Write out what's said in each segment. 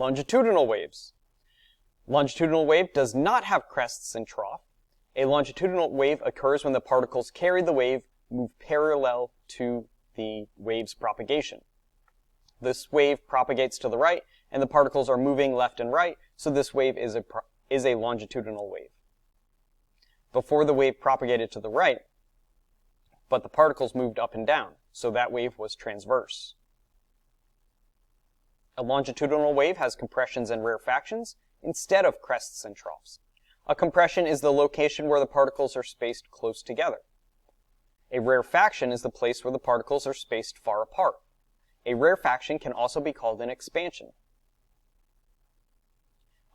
Longitudinal waves. Longitudinal wave does not have crests and trough. A longitudinal wave occurs when the particles carry the wave move parallel to the wave's propagation. This wave propagates to the right, and the particles are moving left and right, so this wave is a longitudinal wave. Before the wave propagated to the right, but the particles moved up and down, so that wave was transverse. A longitudinal wave has compressions and rarefactions instead of crests and troughs. A compression is the location where the particles are spaced close together. A rarefaction is the place where the particles are spaced far apart. A rarefaction can also be called an expansion.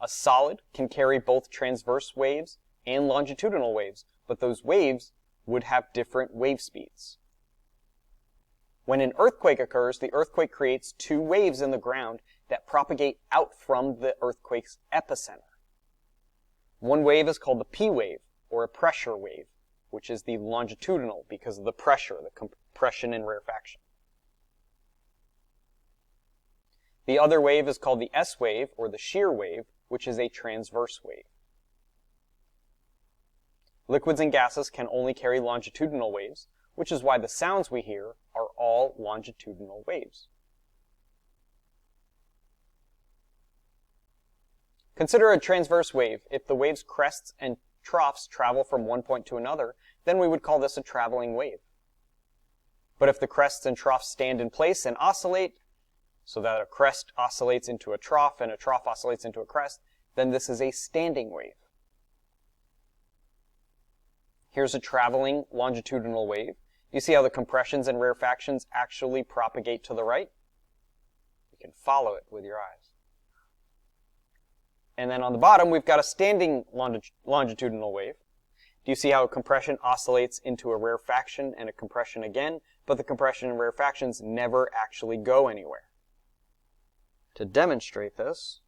A solid can carry both transverse waves and longitudinal waves, but those waves would have different wave speeds. When an earthquake occurs, the earthquake creates two waves in the ground that propagate out from the earthquake's epicenter. One wave is called the P wave, or a pressure wave, which is the longitudinal because of the pressure, the compression and rarefaction. The other wave is called the S wave, or the shear wave, which is a transverse wave. Liquids and gases can only carry longitudinal waves, which is why the sounds we hear are all longitudinal waves. Consider a transverse wave. If the wave's crests and troughs travel from one point to another, then we would call this a traveling wave. But if the crests and troughs stand in place and oscillate, so that a crest oscillates into a trough and a trough oscillates into a crest, then this is a standing wave. Here's a traveling longitudinal wave. You see how the compressions and rarefactions actually propagate to the right? You can follow it with your eyes. And then on the bottom, we've got a standing longitudinal wave. Do you see how a compression oscillates into a rarefaction and a compression again, but the compression and rarefactions never actually go anywhere? To demonstrate this,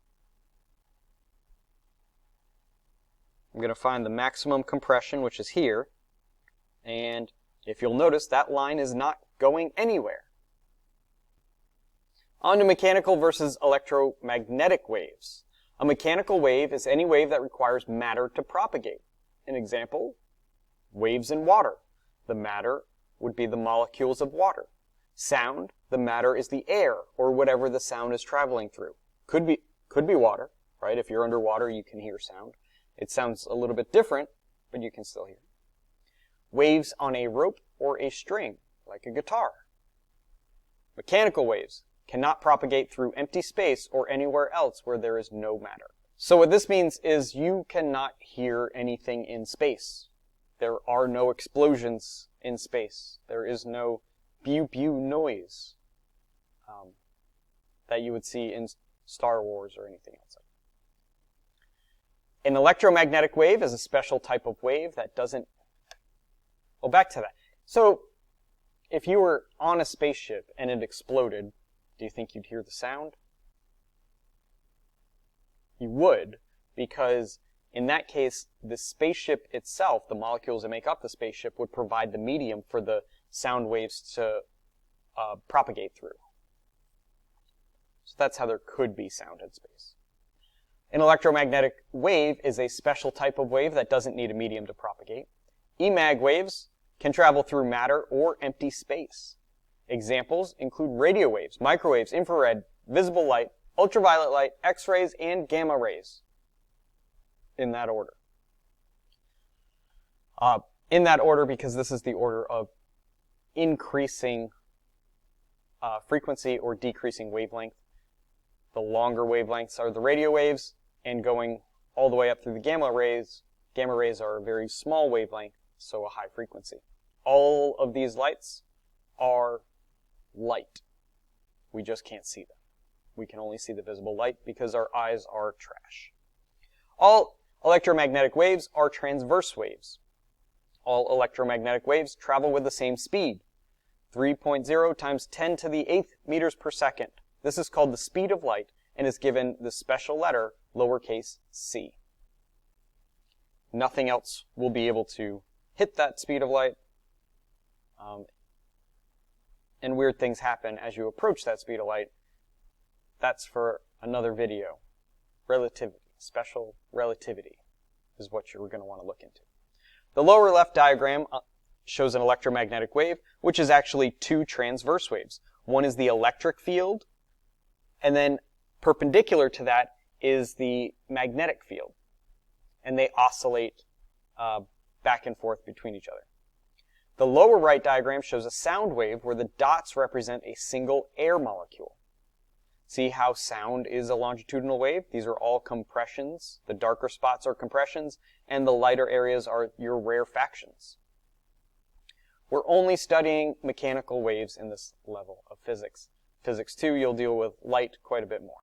I'm going to find the maximum compression, which is here, and if you'll notice, that line is not going anywhere. On to mechanical versus electromagnetic waves. A mechanical wave is any wave that requires matter to propagate. An example, waves in water. The matter would be the molecules of water. Sound, the matter is the air, or whatever the sound is traveling through. Could be water, right? If you're underwater, you can hear sound. It sounds a little bit different, but you can still hear. Waves on a rope or a string, like a guitar. Mechanical waves cannot propagate through empty space or anywhere else where there is no matter. So what this means is you cannot hear anything in space. There are no explosions in space. There is no pew-pew noise that you would see in Star Wars or anything else. An electromagnetic wave is a special type of wave that doesn't... Oh, back to that. So, if you were on a spaceship and it exploded, do you think you'd hear the sound? You would, because in that case, the spaceship itself, the molecules that make up the spaceship, would provide the medium for the sound waves to propagate through. So that's how there could be sound in space. An electromagnetic wave is a special type of wave that doesn't need a medium to propagate. EMAG waves can travel through matter or empty space. Examples include radio waves, microwaves, infrared, visible light, ultraviolet light, X-rays, and gamma rays. In that order. In that order because this is the order of increasing frequency or decreasing wavelength. The longer wavelengths are the radio waves, and going all the way up through the gamma rays. Gamma rays are a very small wavelength, so a high frequency. All of these lights are light. We just can't see them. We can only see the visible light because our eyes are trash. All electromagnetic waves are transverse waves. All electromagnetic waves travel with the same speed, 3.0 times 10 to the 8th meters per second. This is called the speed of light and is given the special letter lowercase c. Nothing else will be able to hit that speed of light. And weird things happen as you approach that speed of light. That's for another video. Relativity, special relativity is what you're going to want to look into. The lower left diagram shows an electromagnetic wave, which is actually two transverse waves. One is the electric field, and then perpendicular to that is the magnetic field. And they oscillate back and forth between each other. The lower right diagram shows a sound wave where the dots represent a single air molecule. See how sound is a longitudinal wave? These are all compressions. The darker spots are compressions, and the lighter areas are your rarefactions. We're only studying mechanical waves in this level of physics. Physics 2, you'll deal with light quite a bit more.